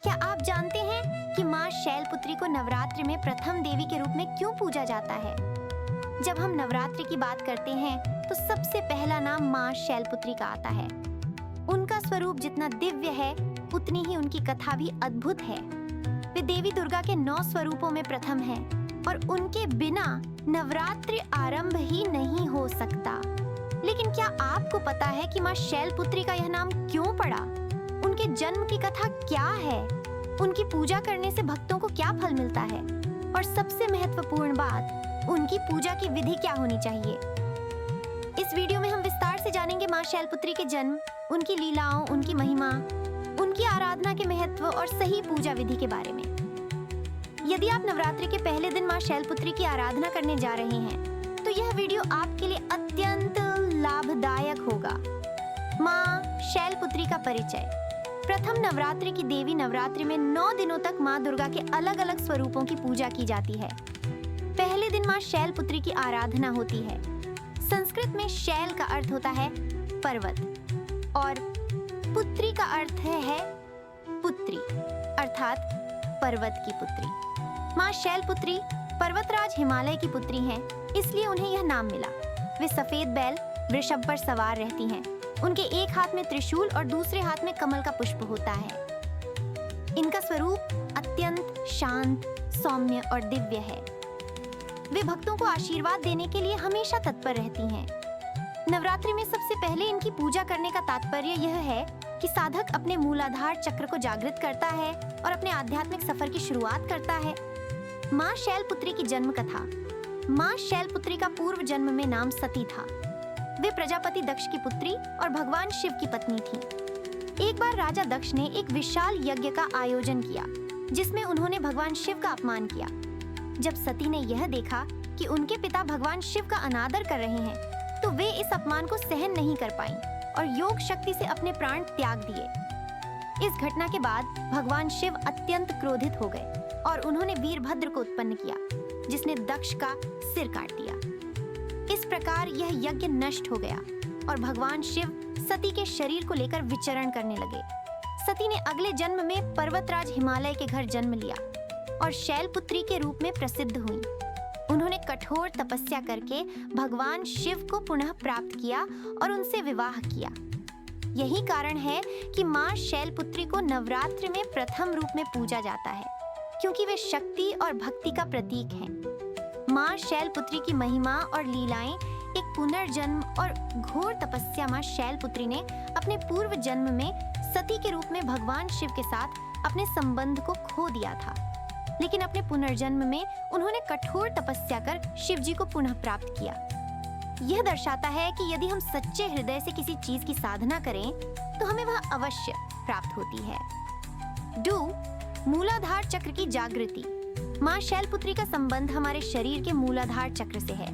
क्या आप जानते हैं कि माँ शैलपुत्री को नवरात्रि में प्रथम देवी के रूप में क्यों पूजा जाता है? जब हम नवरात्रि की बात करते हैं तो सबसे पहला नाम माँ शैलपुत्री का आता है। उनका स्वरूप जितना दिव्य है उतनी ही उनकी कथा भी अद्भुत है। वे देवी दुर्गा के 9 स्वरूपों में प्रथम हैं और उनके बिना नवरात्रि आरंभ ही नहीं हो सकता। लेकिन क्या आपको पता है कि माँ शैलपुत्री का यह नाम क्यों पड़ा? उनके जन्म की कथा क्या है? उनकी पूजा करने से भक्तों को क्या फल मिलता है? और सबसे महत्वपूर्ण बात, उनकी पूजा की विधि क्या होनी चाहिए? इस वीडियो में हम विस्तार से जानेंगे माँ शैलपुत्री के जन्म, उनकी लीलाओं, उनकी महिमा, उनकी आराधना के महत्व और सही पूजा विधि के बारे में। यदि आप नवरात्रि के पहले दिन माँ शैलपुत्री की आराधना करने जा रहे हैं तो यह वीडियो आपके लिए अत्यंत लाभदायक होगा। माँ शैलपुत्री का परिचय। प्रथम नवरात्रि की देवी नवरात्रि में 9 दिनों तक माँ दुर्गा के अलग अलग स्वरूपों की पूजा की जाती है। पहले दिन माँ शैलपुत्री की आराधना होती है। संस्कृत में शैल का अर्थ होता है पर्वत और पुत्री का अर्थ है पुत्री, अर्थात पर्वत की पुत्री। माँ शैलपुत्री पर्वतराज हिमालय की पुत्री हैं, इसलिए उन्हें यह नाम मिला। वे सफेद बैल वृषभ पर सवार रहती हैं। उनके एक हाथ में त्रिशूल और दूसरे हाथ में कमल का पुष्प होता है। इनका स्वरूप अत्यंत शांत, सौम्य और दिव्य है। वे भक्तों को आशीर्वाद देने के लिए हमेशा तत्पर रहती हैं। नवरात्रि में सबसे पहले इनकी पूजा करने का तात्पर्य यह है कि साधक अपने मूलाधार चक्र को जागृत करता है और अपने आध्यात्मिक सफर की शुरुआत करता है। माँ शैलपुत्री की जन्म कथा। माँ शैलपुत्री का पूर्व जन्म में नाम सती था। वे प्रजापति दक्ष की पुत्री और भगवान शिव की पत्नी थी। एक बार राजा दक्ष ने एक विशाल यज्ञ का आयोजन किया जिसमें उन्होंने भगवान शिव का अपमान किया। जब सती ने यह देखा कि उनके पिता भगवान शिव का अनादर कर रहे हैं तो वे इस अपमान को सहन नहीं कर पाईं और योग शक्ति से अपने प्राण त्याग दिए। इस घटना के बाद भगवान शिव अत्यंत क्रोधित हो गए और उन्होंने वीरभद्र को उत्पन्न किया जिसने दक्ष का सिर काट दिया। इस प्रकार यह यज्ञ नष्ट हो गया और भगवान शिव सती के शरीर को लेकर विचरण करने लगे। सती ने अगले जन्म में पर्वतराज हिमालय के घर जन्म लिया और शैलपुत्री के रूप में प्रसिद्ध हुई। उन्होंने कठोर तपस्या करके भगवान शिव को पुनः प्राप्त किया और उनसे विवाह किया। यही कारण है कि माँ शैलपुत्री को नवरात्रि में प्रथम रूप में पूजा जाता है, क्योंकि वे शक्ति और भक्ति का प्रतीक हैं। माँ शैलपुत्री की महिमा और लीलाएं एक पुनर्जन्म और घोर तपस्या। माँ शैलपुत्री ने अपने पूर्व जन्म में सती के रूप में भगवान शिव के साथ अपने संबंध को खो दिया था, लेकिन अपने पुनर्जन्म में उन्होंने कठोर तपस्या कर शिव जी को पुनः प्राप्त किया। यह दर्शाता है कि यदि हम सच्चे हृदय से किसी चीज की साधना करें तो हमें वह अवश्य प्राप्त होती है। डू मूलाधार चक्र की जागृति। माँ शैलपुत्री का संबंध हमारे शरीर के मूलाधार चक्र से है।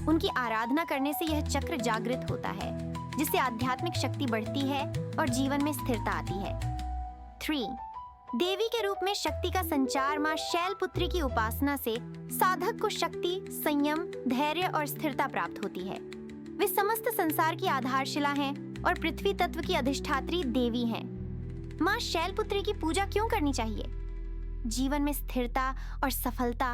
उनकी आराधना करने से यह चक्र जागृत होता है, जिससे आध्यात्मिक शक्ति बढ़ती है और जीवन में स्थिरता आती है। 3. देवी के रूप में शक्ति का संचार। माँ शैलपुत्री की उपासना से साधक को शक्ति, संयम, धैर्य और स्थिरता प्राप्त होती है। वे समस्त संसार की आधारशिला हैं और पृथ्वी तत्व की अधिष्ठात्री देवी हैं। माँ शैलपुत्री की पूजा क्यों करनी चाहिए? जीवन में स्थिरता और सफलता।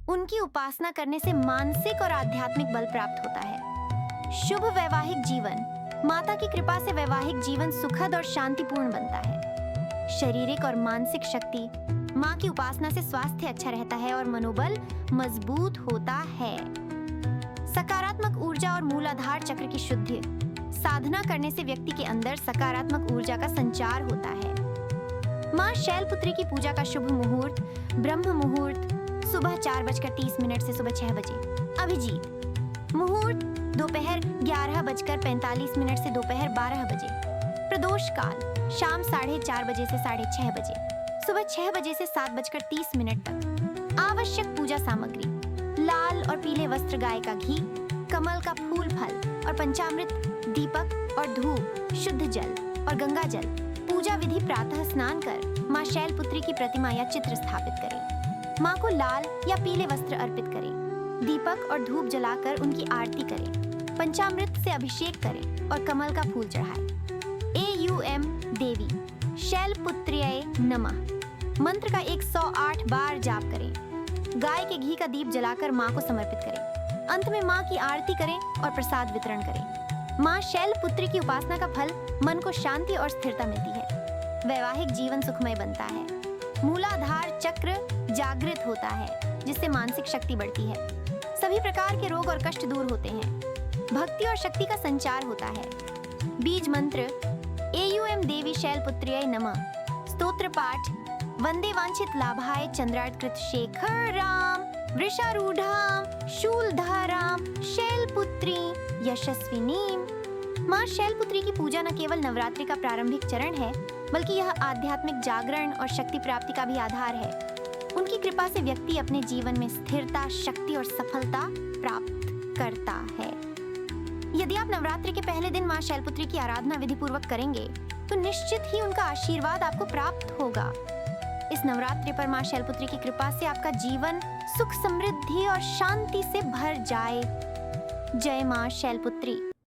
उनकी उपासना करने से मानसिक और आध्यात्मिक बल प्राप्त होता है। शुभ वैवाहिक जीवन। माता की कृपा से वैवाहिक जीवन सुखद और शांतिपूर्ण बनता है। शारीरिक और मानसिक शक्ति। माँ की उपासना से स्वास्थ्य अच्छा रहता है और मनोबल मजबूत होता है। सकारात्मक ऊर्जा और मूलाधार चक्र की शुद्धि। साधना करने से व्यक्ति के अंदर सकारात्मक ऊर्जा का संचार होता है। माँ शैलपुत्री की पूजा का शुभ मुहूर्त। ब्रह्म मुहूर्त सुबह 4:30 से सुबह 6 बजे। अभिजीत मुहूर्त दोपहर 11:45 से दोपहर 12 बजे। प्रदोष काल शाम 4:30 बजे से 6:30 बजे। सुबह 6 बजे से 7:30 तक। आवश्यक पूजा सामग्री। लाल और पीले वस्त्र, गाय का घी, कमल का फूल फल और पंचामृत, दीपक और धूप, शुद्ध जल और गंगा जल। पूजा विधि। प्रातः स्नान कर माँ शैलपुत्री की प्रतिमा या चित्र स्थापित करें। माँ को लाल या पीले वस्त्र अर्पित करें। दीपक और धूप जलाकर उनकी आरती करें। पंचामृत से अभिषेक करें और कमल का फूल चढ़ाएं। AUM देवी शैलपुत्र्यै नमः। मंत्र का 108 बार जाप करें। गाय के घी का दीप जलाकर माँ को समर्पित करें। अंत में माँ की आरती करें और प्रसाद वितरण करें। माँ शैलपुत्री की उपासना का फल मन को शांति और स्थिरता मिलती है। वैवाहिक जीवन सुखमय बनता है। मूलाधार चक्र जागृत होता है, जिससे मानसिक शक्ति बढ़ती है। सभी प्रकार के रोग और कष्ट दूर होते हैं। भक्ति और शक्ति का संचार होता है। बीज मंत्र एयूएम देवी शैलपुत्र्यै नमः। स्तोत्र पाठ वंदे वांछित लाभाय चंद्रार्कृत शेखराम वृषारूढ़ाम शूलधाराम शैलपुत्री यशस्विनीम। माँ शैलपुत्री की पूजा न केवल नवरात्रि का प्रारंभिक चरण है, बल्कि यह आध्यात्मिक जागरण और शक्ति प्राप्ति का भी आधार है। उनकी कृपा से व्यक्ति अपने जीवन में स्थिरता, शक्ति और सफलता प्राप्त करता है। यदि आप नवरात्रि के पहले दिन माँ शैलपुत्री की आराधना विधि पूर्वक करेंगे, तो निश्चित ही उनका आशीर्वाद आपको प्राप्त होगा। इस नवरात्रि पर माँ शैलपुत्री की कृपा से आपका जीवन सुख, समृद्धि और शांति से भर जाए। जय माँ शैलपुत्री।